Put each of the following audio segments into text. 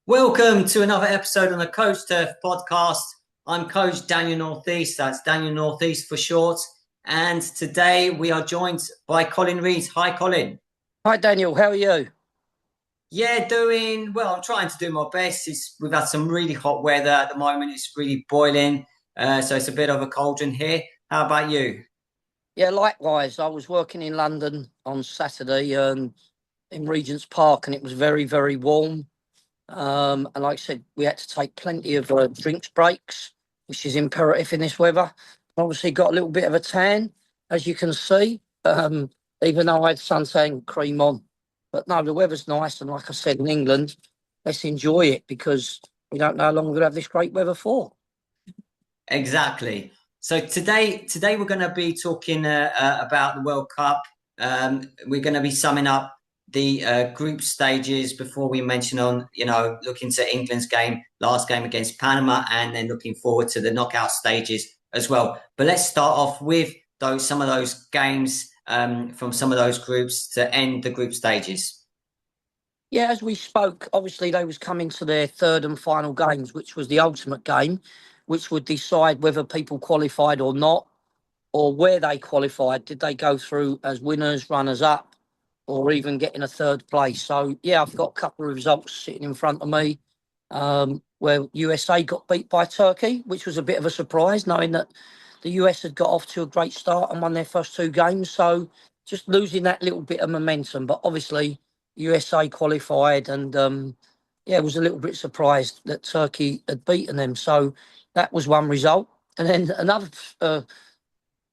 Welcome to another episode on the Coach Turf podcast. I'm Coach Daniel Northeast, that's Daniel Northeast for short. And today we are joined by Colin Rees. Hi, Colin. Hi, Daniel. How are you? Yeah, doing well. I'm trying to do my best. We've had some really hot weather at the moment. It's really boiling. So it's a bit of a cauldron here. How about you? Yeah, likewise. I was working in London on Saturday in Regent's Park, and it was very, very warm. And like I said, we had to take plenty of drinks breaks, which is imperative in this weather. Obviously, got a little bit of a tan, as you can see, even though I had suntan cream on. But no, the weather's nice, and like I said, in England, let's enjoy it because we don't know how long we're going to have this great weather for. Exactly. So today we're going to be talking about the World Cup. We're going to be summing up the group stages before we mention looking to England's last game against Panama, and then looking forward to the knockout stages as well. But let's start off with some of those games from some of those groups to end the group stages. Yeah, as we spoke, obviously they was coming to their third and final games, which was the ultimate game, which would decide whether people qualified or not, or where they qualified. Did they go through as winners, runners up, or even getting a third place? So yeah, I've got a couple of results sitting in front of me, where USA got beat by Turkey, which was a bit of a surprise, knowing that the US had got off to a great start and won their first two games. So just losing that little bit of momentum, but obviously USA qualified, and yeah, was a little bit surprised that Turkey had beaten them. So that was one result. And then another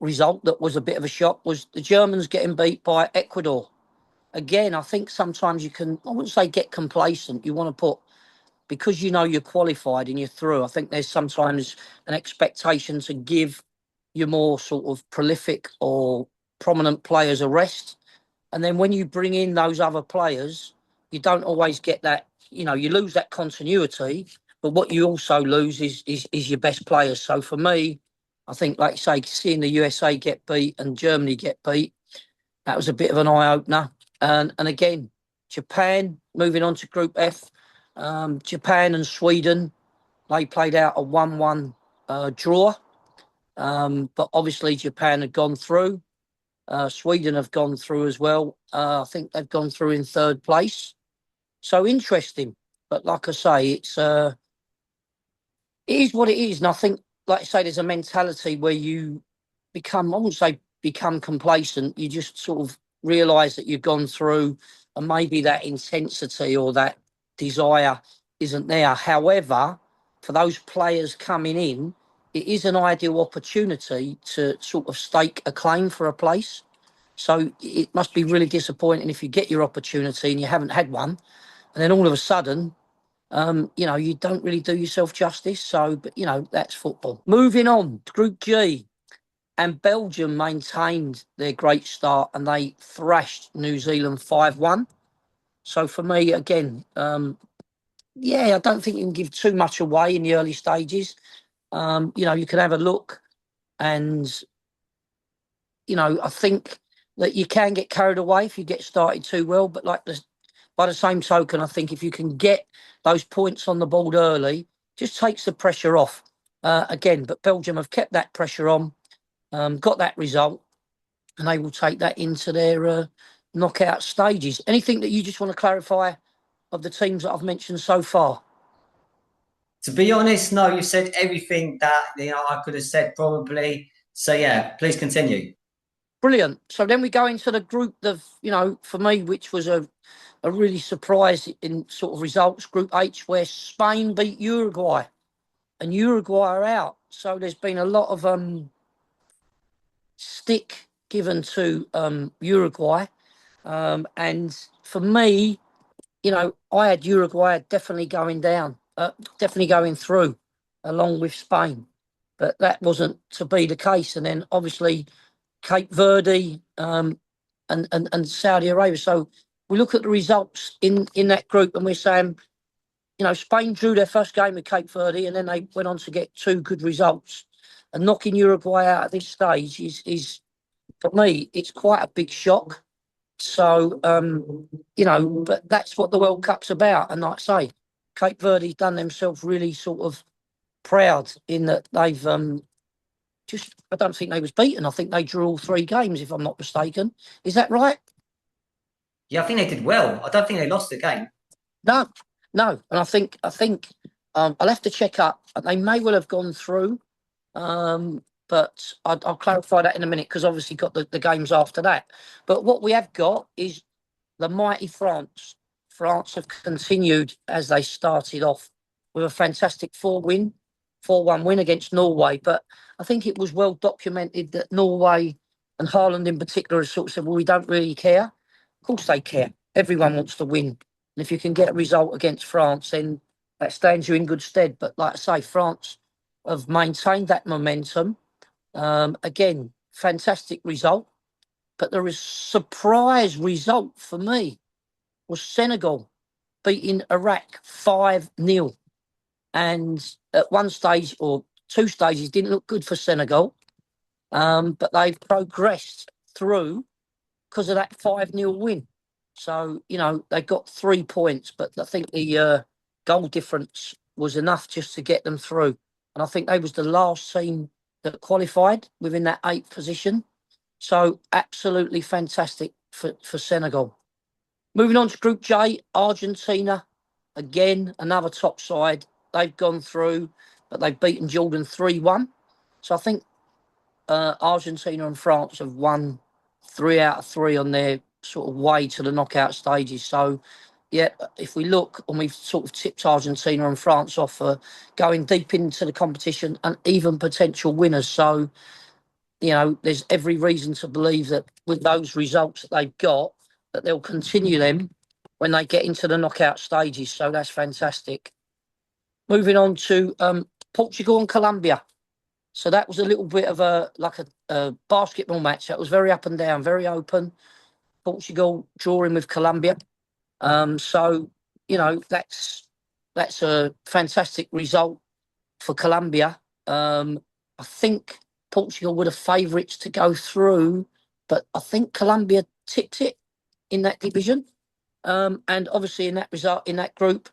result that was a bit of a shock was the Germans getting beat by Ecuador. Again, I think sometimes you can, I wouldn't say get complacent. You want to put, because you know you're qualified and you're through, I think there's sometimes an expectation to give your more sort of prolific or prominent players a rest. And then when you bring in those other players, you don't always get that, you lose that continuity, but what you also lose is your best players. So for me, I think, like you say, seeing the USA get beat and Germany get beat, that was a bit of an eye opener. And again, Japan moving on to Group F. Japan and Sweden, they played out a 1-1 draw. But obviously Japan had gone through. Sweden have gone through as well. I think they've gone through in third place. So interesting. But like I say, it is what it is. And I think, like I say, there's a mentality where you become, I wouldn't say become complacent. You just sort of realise that you've gone through, and maybe that intensity or that desire isn't there. However, for those players coming in, it is an ideal opportunity to sort of stake a claim for a place. So it must be really disappointing if you get your opportunity and you haven't had one, and then all of a sudden, you don't really do yourself justice. So, but that's football. Moving on to Group G, and Belgium maintained their great start and they thrashed New Zealand 5-1. So for me, again, yeah, I don't think you can give too much away in the early stages. You can have a look, and I think that you can get carried away if you get started too well. But by the same token, I think if you can get those points on the board early, just takes the pressure off. Again, but Belgium have kept that pressure on, got that result, and they will take that into their knockout stages. Anything that you just want to clarify of the teams that I've mentioned so far? To be honest, no, you said everything that I could have said probably. So yeah, please continue. Brilliant. So then we go into the group of, for me, which was a really surprise in sort of results, Group H, where Spain beat Uruguay, and Uruguay are out. So there's been a lot of stick given to Uruguay. And for me, I had Uruguay definitely going down, definitely going through along with Spain. But that wasn't to be the case. And then obviously Cape Verde and Saudi Arabia. So we look at the results in that group and we're saying, Spain drew their first game with Cape Verde and then they went on to get two good results. And knocking Uruguay out at this stage is for me, it's quite a big shock. So, but that's what the World Cup's about. And like I say, Cape Verde done themselves really sort of proud in that they've I don't think they was beaten. I think they drew all 3 games, if I'm not mistaken. Is that right? Yeah, I think they did well. I don't think they lost the game. No, no. And I'll have to check up. They may well have gone through, but I'll clarify that in a minute because obviously got the games after that. But what we have got is the mighty France. France have continued as they started off with a fantastic 4-1 win against Norway. But I think it was well documented that Norway and Haaland in particular has sort of said, well, we don't really care. Of course they care. Everyone wants to win. And if you can get a result against France, then that stands you in good stead. But like I say, France have maintained that momentum. Again, fantastic result. But the surprise result for me was Senegal beating Iraq 5-0. And at one stage or 2 stages didn't look good for Senegal, but they've progressed through because of that 5-0 win. So, they got 3 points, but I think the goal difference was enough just to get them through. And I think they was the last team that qualified within that 8th position. So absolutely fantastic for Senegal. Moving on to Group J, Argentina, again, another top side. They've gone through, but they've beaten Jordan 3-1. So I think Argentina and France have won 3 out of 3 on their sort of way to the knockout stages. So, yeah, if we look, and we've sort of tipped Argentina and France off for going deep into the competition and even potential winners. So, there's every reason to believe that with those results that they've got, that they'll continue them when they get into the knockout stages. So that's fantastic. Moving on to Portugal and Colombia. So that was a little bit of a basketball match. That was very up and down, very open. Portugal drawing with Colombia. So, that's a fantastic result for Colombia. I think Portugal were the favourites to go through, but I think Colombia tipped it in that division. And obviously in that result, in that group,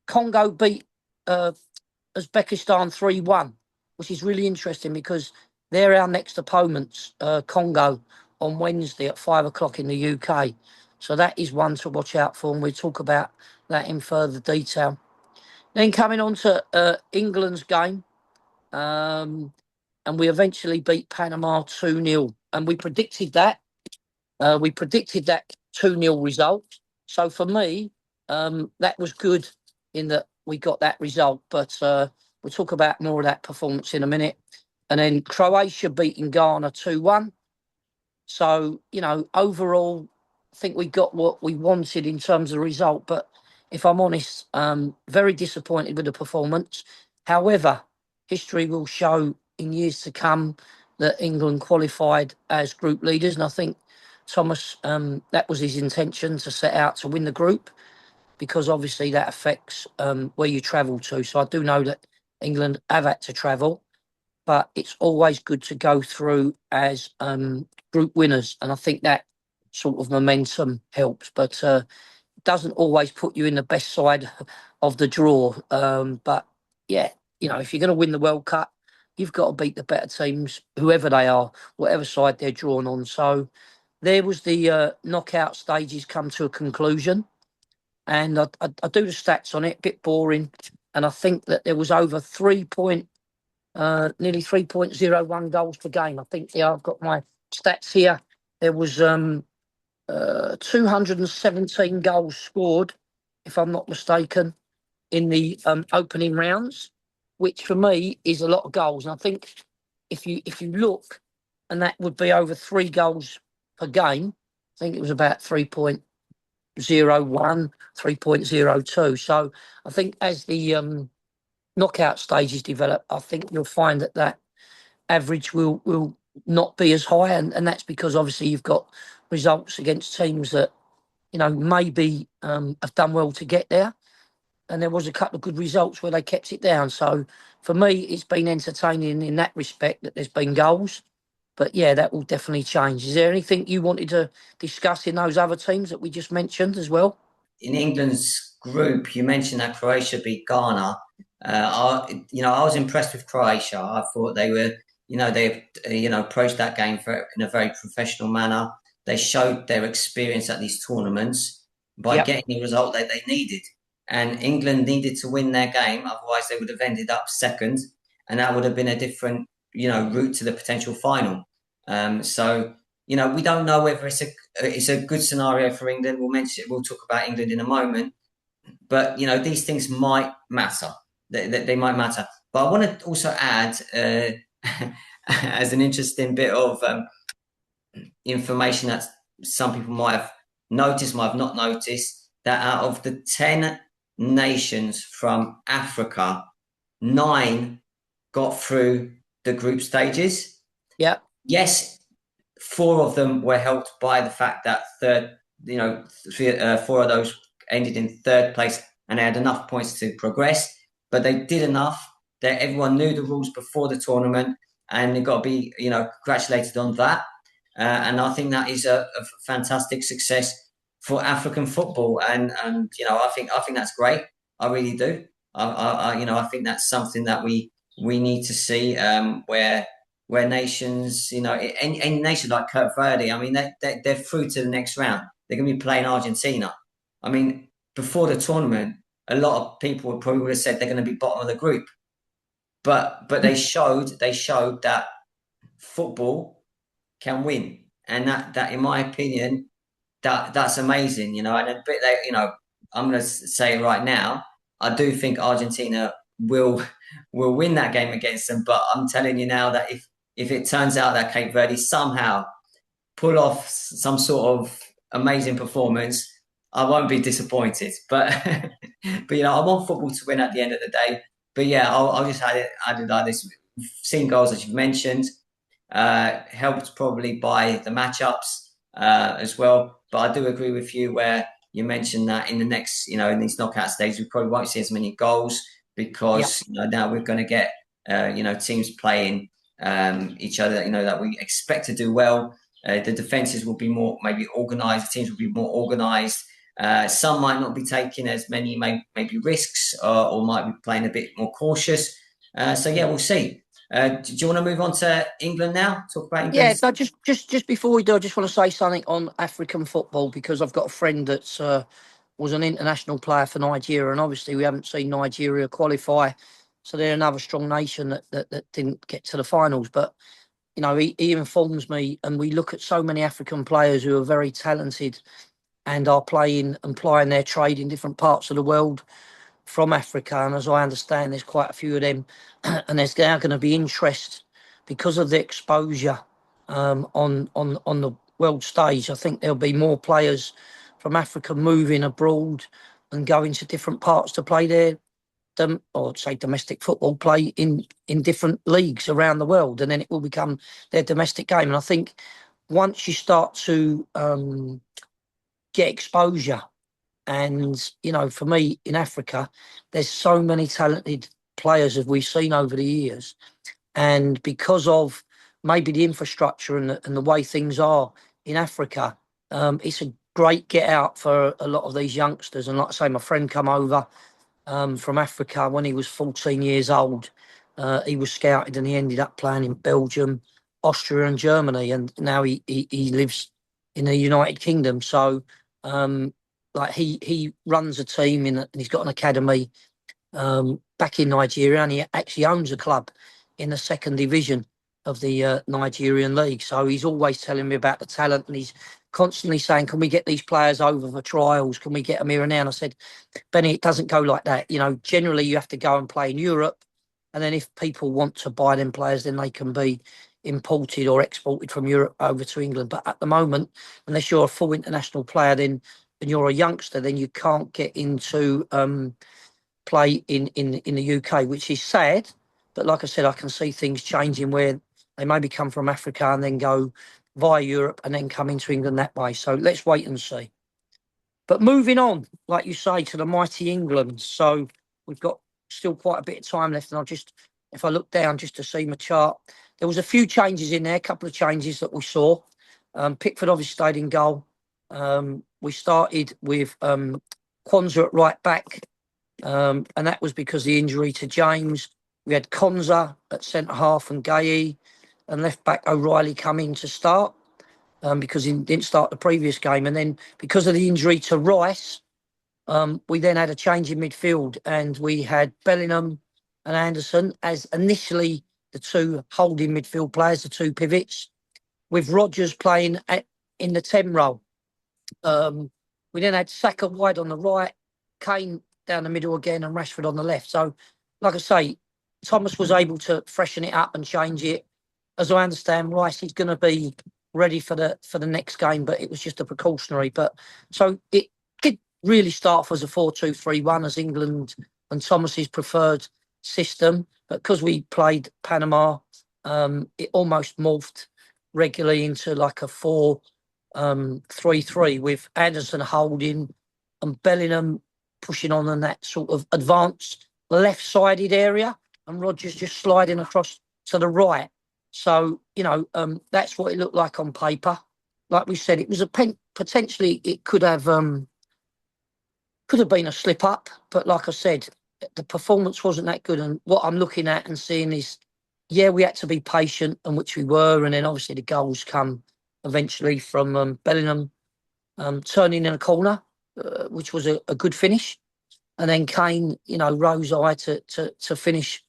Congo beat Uzbekistan 3-1, which is really interesting because they're our next opponents, Congo, on Wednesday at 5 o'clock in the UK. So that is one to watch out for, and we'll talk about that in further detail. Then coming on to England's game, and we eventually beat Panama 2-0. And we predicted that. We predicted that 2-0 result. So for me, that was good in that we got that result. But we'll talk about more of that performance in a minute. And then Croatia beating Ghana 2-1. So, overall, I think we got what we wanted in terms of the result. But if I'm honest, very disappointed with the performance. However, history will show in years to come that England qualified as group leaders. And I think Thomas, that was his intention, to set out to win the group, because obviously that affects where you travel to. So I do know that England have had to travel, but it's always good to go through as group winners. And I think that sort of momentum helps, but doesn't always put you in the best side of the draw. But yeah, if you're going to win the World Cup, you've got to beat the better teams, whoever they are, whatever side they're drawn on. So there was the knockout stages come to a conclusion. And I do the stats on it, a bit boring. And I think that there was over nearly 3.01 goals per game. I think, I've got my stats here. There was 217 goals scored, if I'm not mistaken, in the opening rounds, which for me is a lot of goals. And I think if you look, and that would be over 3 goals per game, I think it was about 3.01, 3.02. So I think as the knockout stages develop, I think you'll find that average will not be as high, and that's because obviously you've got results against teams that maybe have done well to get there, and there was a couple of good results where they kept it down. So for me, it's been entertaining in that respect that there's been goals. But yeah, that will definitely change. Is there anything you wanted to discuss in those other teams that we just mentioned as well? In England's group, you mentioned that Croatia beat Ghana. I was impressed with Croatia. I thought they were, they, approached that game in a very professional manner. They showed their experience at these tournaments by Yep. getting the result that they needed. And England needed to win their game, otherwise they would have ended up second, and that would have been a different, route to the potential final. So we don't know whether it's a good scenario for England. We'll talk about England in a moment, but these things might matter. They might matter. But I want to also add, as an interesting bit of information that some people might have noticed, might have not noticed, that out of the 10 nations from Africa, 9 got through the group stages. Yeah. Yes, 4 of them were helped by the fact that 4 of those ended in third place and they had enough points to progress, but they did enough that everyone knew the rules before the tournament, and they've got to be, congratulated on that. And I think that is a fantastic success for African football, and I think that's great. I really do. I think that's something that we need to see, where nations, any nation like Cape Verde, I mean, they're through to the next round. They're going to be playing Argentina. I mean, before the tournament, a lot of people would probably have said they're going to be bottom of the group, but they showed that football can win, and that in my opinion, that's amazing. And a bit that I'm going to say right now, I do think Argentina will win that game against them. But I'm telling you now that if it turns out that Cape Verde somehow pull off some sort of amazing performance, I won't be disappointed. But I want football to win at the end of the day. But yeah, I'll just add it like this. Seeing goals, as you've mentioned, helped probably by the matchups as well. But I do agree with you where you mentioned that in the next, in these knockout stages, we probably won't see as many goals because now we're going to get, teams playing each other, that we expect to do well. The defenses will be more maybe organised. The teams will be more organised. Some might not be taking as many maybe risks or might be playing a bit more cautious. So yeah, we'll see. Do you want to move on to England now? Talk about England. Yeah, no, just before we do, I just want to say something on African football because I've got a friend that's was an international player for Nigeria, and obviously we haven't seen Nigeria qualify, so they're another strong nation that didn't get to the finals. But he informs me, and we look at so many African players who are very talented and are playing and plying their trade in different parts of the world from Africa. And as I understand, there's quite a few of them, and there's now going to be interest because of the exposure on the world stage. I think there'll be more players from Africa moving abroad and going to different parts to play their or say domestic football, play in different leagues around the world, and then it will become their domestic game. And I think once you start to get exposure, and for me in Africa, there's so many talented players as we've seen over the years, and because of maybe the infrastructure and the way things are in Africa, it's a great get out for a lot of these youngsters. And like I say, my friend come over from Africa when he was 14 years old. He was scouted and he ended up playing in Belgium, Austria and Germany, and now he lives in the United Kingdom. So he runs a team and he's got an academy back in Nigeria, and he actually owns a club in the second division of the Nigerian league. So he's always telling me about the talent, and he's constantly saying, can we get these players over for trials? Can we get them here and now? And I said, Benny, it doesn't go like that. Generally you have to go and play in Europe, and then if people want to buy them players, then they can be imported or exported from Europe over to England. But at the moment, unless you're a full international player, then and you're a youngster, then you can't get into play in the UK, which is sad. But like I said, I can see things changing where they maybe come from Africa and then go via Europe and then come into England that way. So let's wait and see. But moving on, like you say, to the mighty England. So we've got still quite a bit of time left. And if I look down just to see my chart, there was a few changes in there, a couple of changes that we saw. Pickford obviously stayed in goal. We started with Kwanzaa at right back, and that was because of the injury to James. We had Konza at centre half and Gay, and left back O'Reilly come in to start because he didn't start the previous game. And then because of the injury to Rice, we then had a change in midfield, and we had Bellingham and Anderson as initially the two holding midfield players, the two pivots, with Rodgers playing in the 10 role. We then had Saka wide on the right, Kane down the middle again, and Rashford on the left. So, like I say, Thomas was able to freshen it up and change it. As I understand, Rice is going to be ready for the next game, but it was just a precautionary. But so it did really start off as a 4-2-3-1 as England and Thomas's preferred system. But because we played Panama, it almost morphed regularly into like a 4-3-3 with Anderson holding and Bellingham pushing on in that sort of advanced left-sided area, and Rodgers just sliding across to the right. So, that's what it looked like on paper. Like we said, it was potentially it could have been a slip up, but like I said, the performance wasn't that good. And what I'm looking at and seeing is, yeah, we had to be patient, and which we were, and then obviously the goals come eventually from Bellingham turning in a corner, which was a good finish, and then Kane, rose high to finish,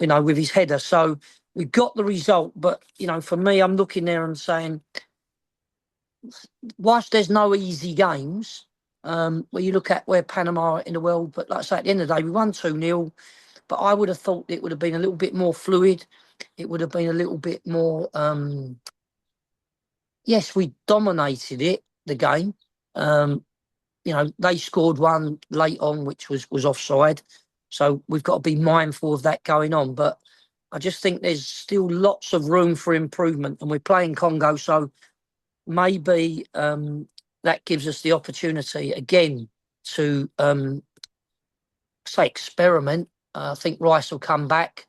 with his header. So we got the result, but for me, I'm looking there and saying, whilst there's no easy games, where you look at where Panama are in the world, but like I say, at the end of the day, we won 2-0, but I would have thought it would have been a little bit more fluid. It would have been a little bit more, yes, we dominated the game. They scored one late on, which was offside. So we've got to be mindful of that going on. But I just think there's still lots of room for improvement. And we're playing Congo, so maybe that gives us the opportunity again to, say, experiment. I think Rice will come back.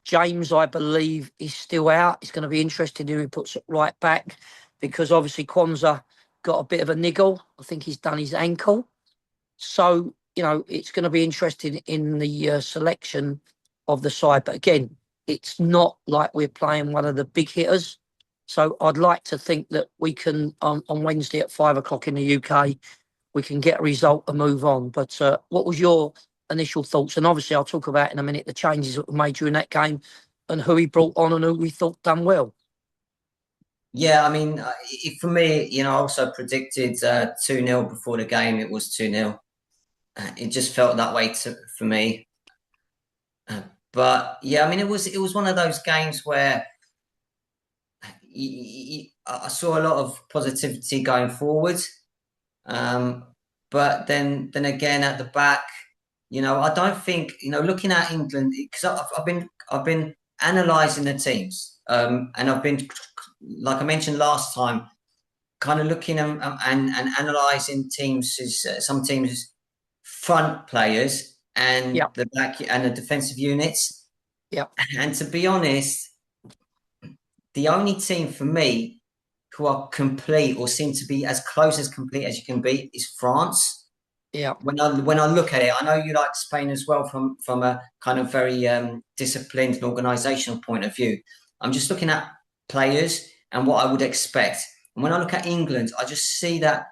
James, I believe, is still out. It's going to be interesting who he puts it right back, because obviously Kwanzaa got a bit of a niggle. I think he's done his ankle. So, it's going to be interesting in the selection of the side. But again, it's not like we're playing one of the big hitters. So I'd like to think that we can, on Wednesday at 5 o'clock in the UK, we can get a result and move on. But what was your initial thoughts? And obviously I'll talk about in a minute the changes that were made during that game and who he brought on and who we thought done well. Yeah, I mean, for me, I also predicted 2-0 before the game. It was 2-0. It just felt that way for me. But yeah, I mean, it was one of those games where I saw a lot of positivity going forward. But then again at the back, I don't think, looking at England, because I've been analysing the teams, and I've been, like I mentioned last time, kind of looking and analysing teams, some teams' front players and Yeah. the back and the defensive units. Yeah. And to be honest, the only team for me who are complete or seem to be as close as complete as you can be is France. Yeah. When I look at it, I know you like Spain as well from a kind of very disciplined and organisational point of view. I'm just looking at players and what I would expect. And when I look at England, I just see that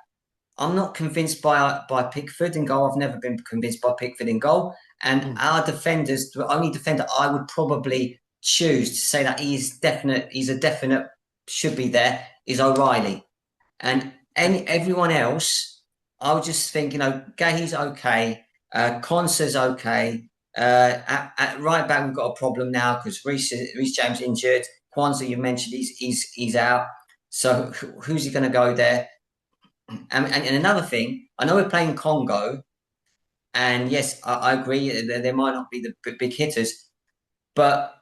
I'm not convinced by Pickford in goal. I've never been convinced by Pickford in goal. And our defenders, the only defender I would probably choose to say that he's a definite should be there is O'Reilly. And everyone else, I would just think, Gahey's okay, Conser's okay. At right back, we've got a problem now because Reece James injured. Kwanzaa, you mentioned, he's out. So who's he going to go there? And another thing, I know we're playing Congo, and yes, I agree there might not be the big hitters, but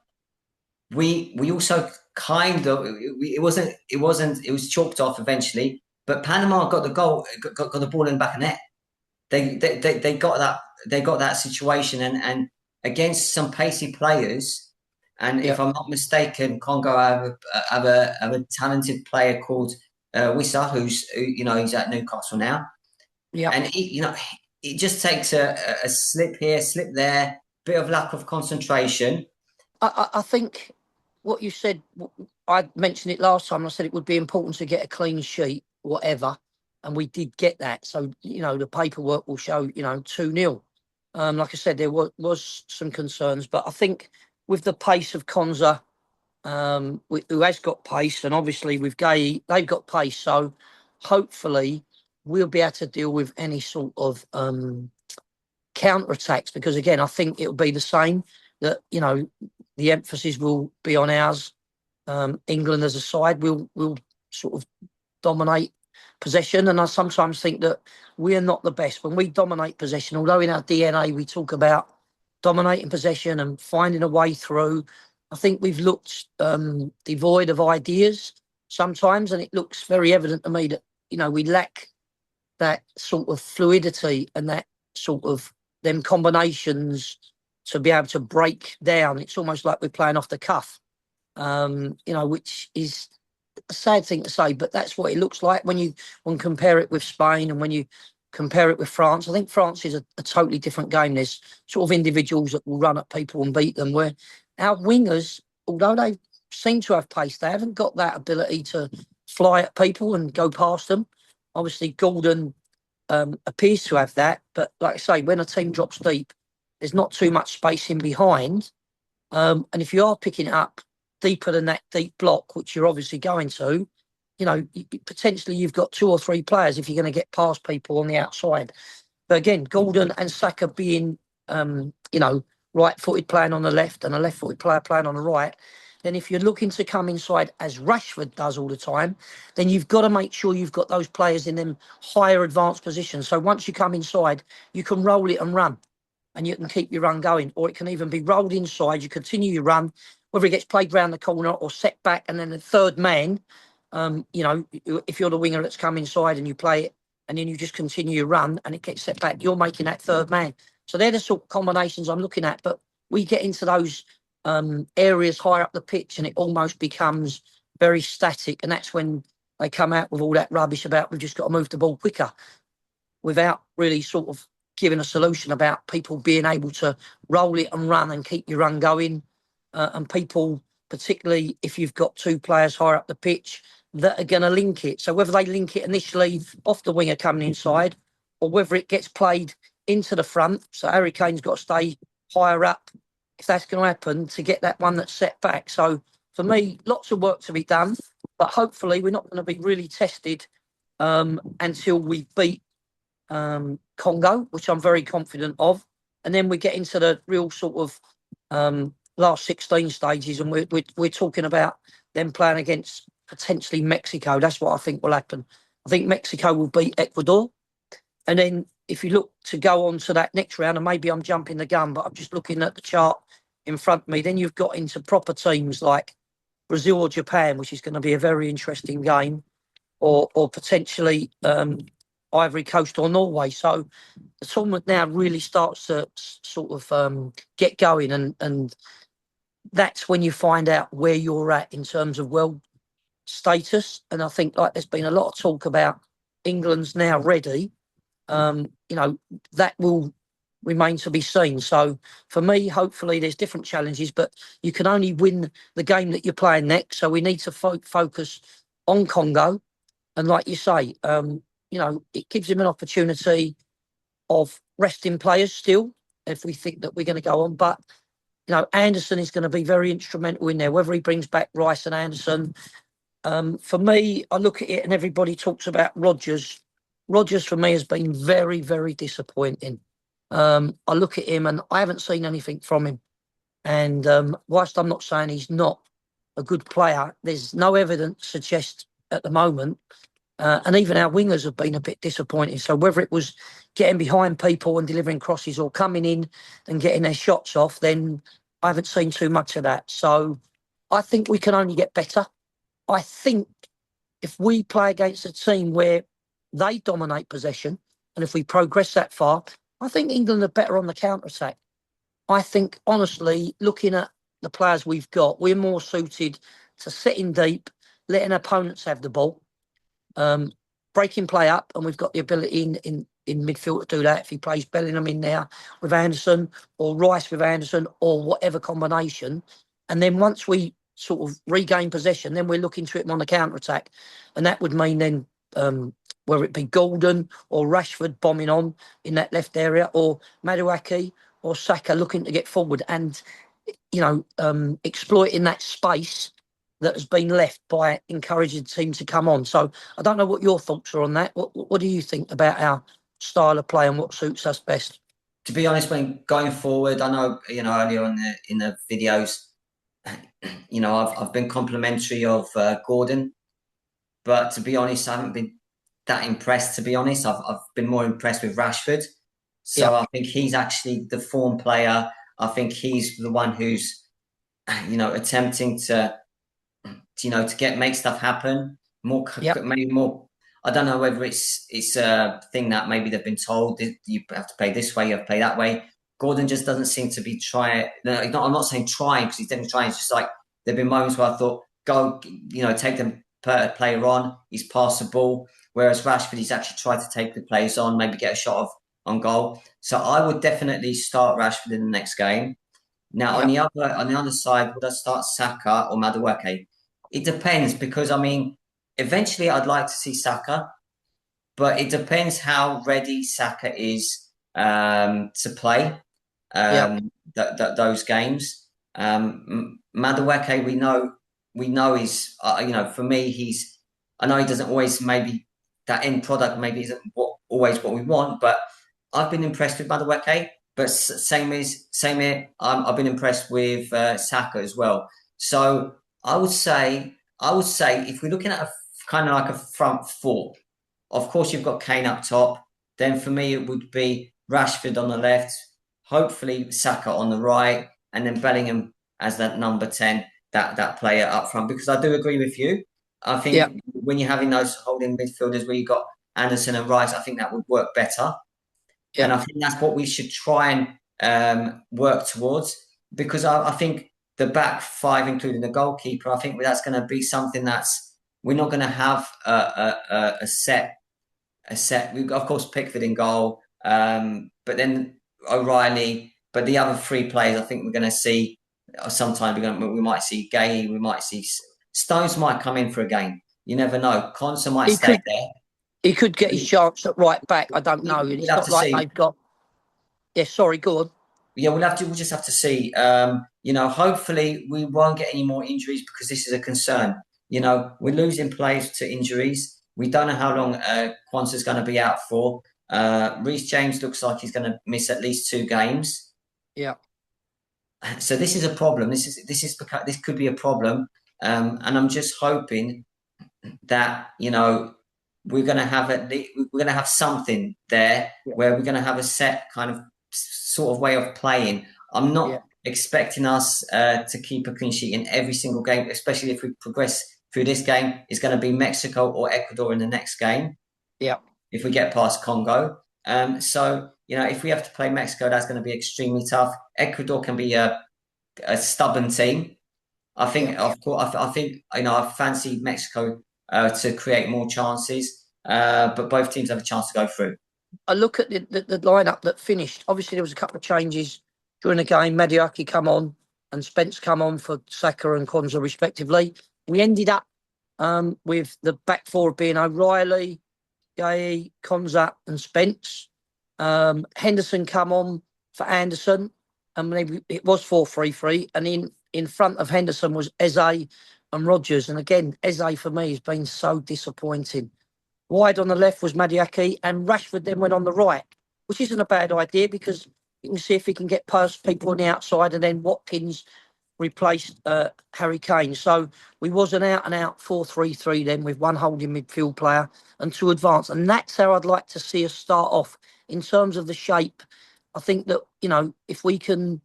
we also kind of it was chalked off eventually. But Panama got the goal, got the ball in the back of net. They got that situation, and against some pacey players. And if I'm not mistaken, Congo have a talented player called Wissa, he's at Newcastle now. Yeah. And it just takes a slip here, slip there, bit of lack of concentration. I think what you said, I mentioned it last time. I said it would be important to get a clean sheet, whatever, and we did get that. So the paperwork will show 2-0. Like I said, there was some concerns, but I think with the pace of Konza, who has got pace, and obviously with Gay, they've got pace. So hopefully we'll be able to deal with any sort of counter attacks, because again, I think it'll be the same, that the emphasis will be on ours. England as a side will sort of dominate possession, and I sometimes think that we're not the best when we dominate possession. Although in our DNA we talk about dominating possession and finding a way through, I think we've looked devoid of ideas sometimes, and it looks very evident to me that we lack that sort of fluidity and that sort of them combinations to be able to break down. It's almost like we're playing off the cuff, which is a sad thing to say, but that's what it looks like when you compare it with Spain and when you compare it with France. I think France is a totally different game. There's sort of individuals that will run at people and beat them, where our wingers, although they seem to have pace, they haven't got that ability to fly at people and go past them. Obviously, Gordon appears to have that, but like I say, when a team drops deep, there's not too much space in behind. And if you are picking it up deeper than that deep block, which you're obviously going to, potentially you've got 2 or 3 players if you're going to get past people on the outside. But again, Gordon and Saka being, right-footed playing on the left and a left-footed player playing on the right, then if you're looking to come inside as Rashford does all the time, then you've got to make sure you've got those players in them higher advanced positions. So once you come inside, you can roll it and run, and you can keep your run going. Or it can even be rolled inside, you continue your run, whether it gets played round the corner or set back, and then the third man, if you're the winger that's come inside and you play it, and then you just continue your run and it gets set back, you're making that third man. So they're the sort of combinations I'm looking at. But we get into those areas higher up the pitch and it almost becomes very static. And that's when they come out with all that rubbish about we've just got to move the ball quicker, without really sort of giving a solution about people being able to roll it and run and keep your run going. And people, particularly if you've got 2 players higher up the pitch, that are going to link it. So whether they link it initially off the winger coming inside, or whether it gets played into the front, so Harry Kane's got to stay higher up, if that's going to happen, to get that one that's set back. So for me, lots of work to be done, but hopefully we're not going to be really tested until we beat Congo, which I'm very confident of. And then we get into the real sort of last 16 stages, and we're talking about them playing against potentially Mexico. That's what I think will happen. I think Mexico will beat Ecuador. And then if you look to go on to that next round, and maybe I'm jumping the gun, but I'm just looking at the chart in front of me, then you've got into proper teams like Brazil or Japan, which is going to be a very interesting game, or potentially Ivory Coast or Norway. So the tournament now really starts to sort of get going, and that's when you find out where you're at in terms of world status. And I think there's been a lot of talk about England's now ready. That will remain to be seen. So for me, hopefully there's different challenges, but you can only win the game that you're playing next. So we need to focus on Congo. And like you say, it gives him an opportunity of resting players still, if we think that we're going to go on. But, Anderson is going to be very instrumental in there, whether he brings back Rice and Anderson. For me, I look at it and everybody talks about Rodgers. Rodgers, for me, has been very, very disappointing. I look at him and I haven't seen anything from him. And whilst I'm not saying he's not a good player, there's no evidence to suggest at the moment. And even our wingers have been a bit disappointing. So whether it was getting behind people and delivering crosses or coming in and getting their shots off, then I haven't seen too much of that. So I think we can only get better. I think if we play against a team where they dominate possession, and if we progress that far, I think England are better on the counter-attack. I think, honestly, looking at the players we've got, we're more suited to sitting deep, letting opponents have the ball, breaking play up, and we've got the ability in midfield to do that. If he plays Bellingham in there with Anderson, or Rice with Anderson, or whatever combination. And then once we sort of regain possession, then we're looking to him on the counter-attack. And that would mean then whether it be Gordon or Rashford bombing on in that left area, or Madueke or Saka looking to get forward and, exploiting that space that has been left by encouraging the team to come on. So I don't know what your thoughts are on that. What do you think about our style of play and what suits us best? To be honest, when going forward, I know earlier in the videos, I've been complimentary of Gordon, but to be honest, I haven't been that impressed. To be honest, I've been more impressed with Rashford. So I think he's actually the form player. I think he's the one who's attempting to make stuff happen more. Maybe more. I don't know whether it's a thing that maybe they've been told that you have to play this way, you have to play that way. Gordon just doesn't seem to be trying. No, I'm not saying trying, because he's definitely trying. It's just like there've been moments where I thought, go, take the player on. He's passed the ball, whereas Rashford, he's actually tried to take the players on, maybe get a shot on goal. So I would definitely start Rashford in the next game. Now on the other side, would I start Saka or Madueke? It depends, because eventually I'd like to see Saka, but it depends how ready Saka is to play those games. Madueke, we know he's for me, I know he doesn't always, maybe that end product maybe isn't always what we want, but I've been impressed with Madueke. But same here. I've been impressed with Saka as well. So I would say if we're looking at a kind of like a front four, of course you've got Kane up top. Then for me it would be Rashford on the left, hopefully Saka on the right, and then Bellingham as that number 10, that player up front. Because I do agree with you. I think when you're having those holding midfielders where you've got Anderson and Rice, I think that would work better. Yeah. And I think that's what we should try and work towards, because I think the back five, including the goalkeeper, I think that's going to be something we're not going to have a set. We've got, of course, Pickford in goal, but then O'Reilly. But the other three players, I think we're going to see. Sometimes we might see Gay, we might see Stones might come in for a game. You never know. Conser might stay there. He could get his chance at right back. I don't know. It's not like they've got. Yeah, sorry, go on. Yeah, we'll just have to see. Hopefully we won't get any more injuries, because this is a concern. We're losing players to injuries. We don't know how long Quansah's going to be out for. Reece James looks like he's going to miss at least 2 games. Yeah. So this is a problem. This could be a problem, and I'm just hoping that we're going to have something there where we're going to have a set kind of sort of way of playing. I'm not expecting us to keep a clean sheet in every single game, especially if we progress through this game. It's going to be Mexico or Ecuador in the next game. Yeah. If we get past Congo. So, if we have to play Mexico, that's going to be extremely tough. Ecuador can be a stubborn team. I think, of course, I fancy Mexico to create more chances, but both teams have a chance to go through. I look at the lineup that finished. Obviously, there was a couple of changes during the game. Madueke come on and Spence come on for Saka and Quansah respectively. We ended up with the back four being O'Reilly, Gay, Quansah and Spence. Henderson come on for Anderson, and it was 4-3-3. And in front of Henderson was Eze and Rodgers. And again, Eze for me has been so disappointing. Wide on the left was Madueke, and Rashford then went on the right, which isn't a bad idea, because you can see if he can get past people on the outside, and then Watkins replaced Harry Kane. So we was an out-and-out 4-3-3 then, with one holding midfield player and 2 advanced. And that's how I'd like to see us start off. In terms of the shape, I think that, if we can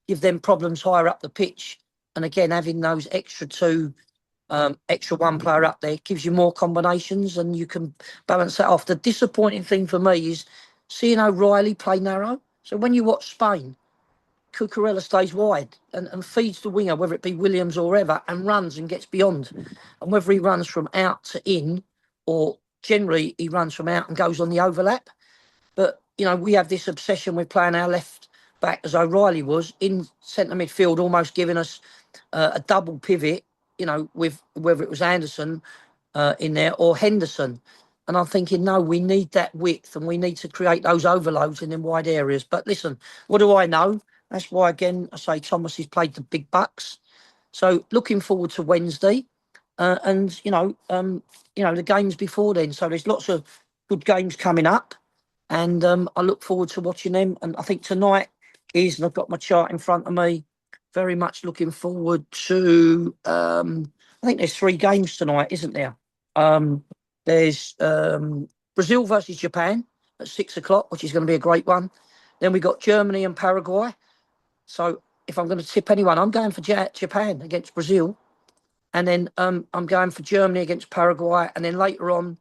give them problems higher up the pitch, and again, having those extra 2 extra 1 player up there gives you more combinations, and you can balance that off. The disappointing thing for me is seeing O'Reilly play narrow. So when you watch Spain, Cucurella stays wide and feeds the winger, whether it be Williams or ever, and runs and gets beyond. And whether he runs from out to in, or generally he runs from out and goes on the overlap. we have this obsession with playing our left back as O'Reilly was in centre midfield, almost giving us a double pivot, with whether it was Anderson in there or Henderson. And I'm thinking, no, we need that width and we need to create those overloads in them wide areas. But listen, what do I know? That's why, again, I say Thomas has played the big bucks. So looking forward to Wednesday, and the games before then. So there's lots of good games coming up, and I look forward to watching them. And I think tonight is, and I've got my chart in front of me, very much looking forward to. I think there's 3 games tonight, isn't there? There's Brazil versus Japan at 6 o'clock, which is going to be a great one. Then we got Germany and Paraguay. So if I'm going to tip anyone, I'm going for Japan against Brazil. And then I'm going for Germany against Paraguay. And then later on,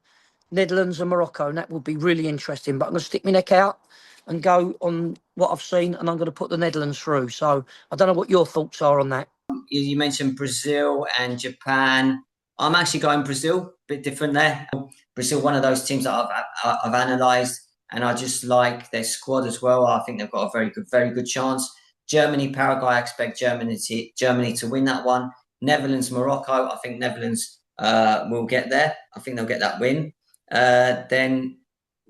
Netherlands and Morocco. And that will be really interesting. But I'm going to stick my neck out and go on what I've seen. And I'm going to put the Netherlands through. So I don't know what your thoughts are on that. You mentioned Brazil and Japan. I'm actually going Brazil, a bit different there. Brazil, one of those teams that I've analysed, and I just like their squad as well. I think they've got a very good chance. Germany, Paraguay, I expect Germany to win that one. Netherlands, Morocco, I think Netherlands will get there. I think they'll get that win. Then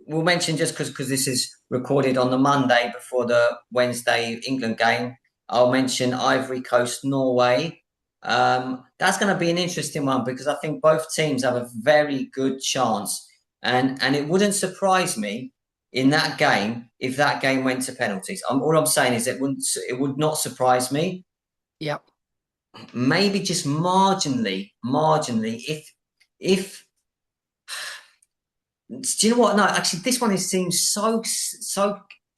we'll mention, just because this is recorded on the Monday before the Wednesday England game, I'll mention Ivory Coast, Norway. That's going to be an interesting one because I think both teams have a very good chance. And it wouldn't surprise me in that game if that game went to penalties. All I'm saying is it would not surprise me. Yeah. Maybe just marginally, if do you know what? No, actually, this one seems so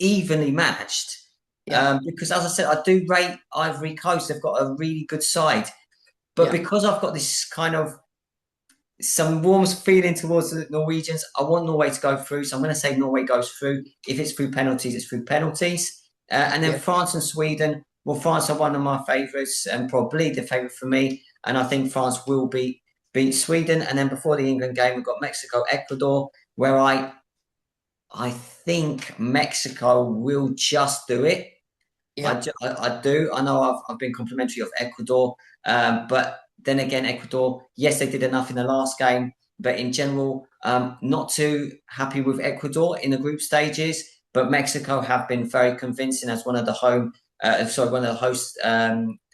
evenly matched. Yeah. Because as I said, I do rate Ivory Coast. They've got a really good side, but because I've got this kind of some warm feeling towards the Norwegians, I want Norway to go through. So I'm going to say Norway goes through. If it's through penalties, it's through penalties. And then France and Sweden. Well, France are one of my favourites and probably the favourite for me. And I think France will beat Sweden. And then before the England game, we've got Mexico, Ecuador, where I think Mexico will just do it. Yeah. I do. I know I've been complimentary of Ecuador, but then again, Ecuador, yes, they did enough in the last game, but in general, not too happy with Ecuador in the group stages. But Mexico have been very convincing as one of the host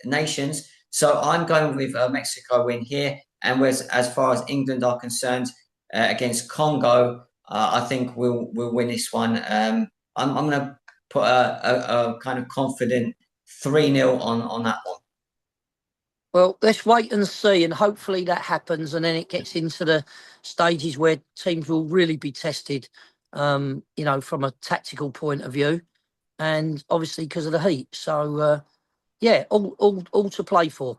nations. So I'm going with Mexico win here. And as far as England are concerned, against Congo, I think we'll win this one. I'm going to put a kind of confident 3-0 on that one. Well, let's wait and see, and hopefully that happens, and then it gets into the stages where teams will really be tested, from a tactical point of view, and obviously because of the heat. So, all to play for.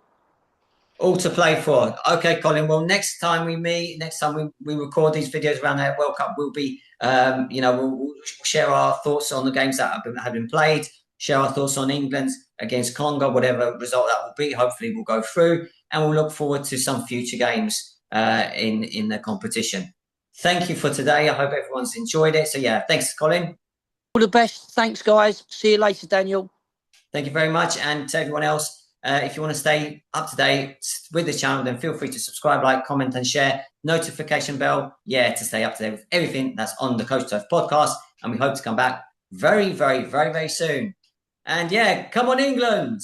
All to play for. Okay, Colin. Well, next time we record these videos around the World Cup, we'll be, we'll share our thoughts on the games that have been played, share our thoughts on England against Congo, whatever result that will be. Hopefully we'll go through, and we'll look forward to some future games in the competition. Thank you for today. I hope everyone's enjoyed it. So yeah, thanks, Colin. All the best. Thanks, guys. See you later, Daniel. Thank you very much. And to everyone else, if you want to stay up to date with the channel, then feel free to subscribe, like, comment, and share. Notification bell, to stay up to date with everything that's on the Coach Turf podcast. And we hope to come back very, very, very, very soon. And come on, England!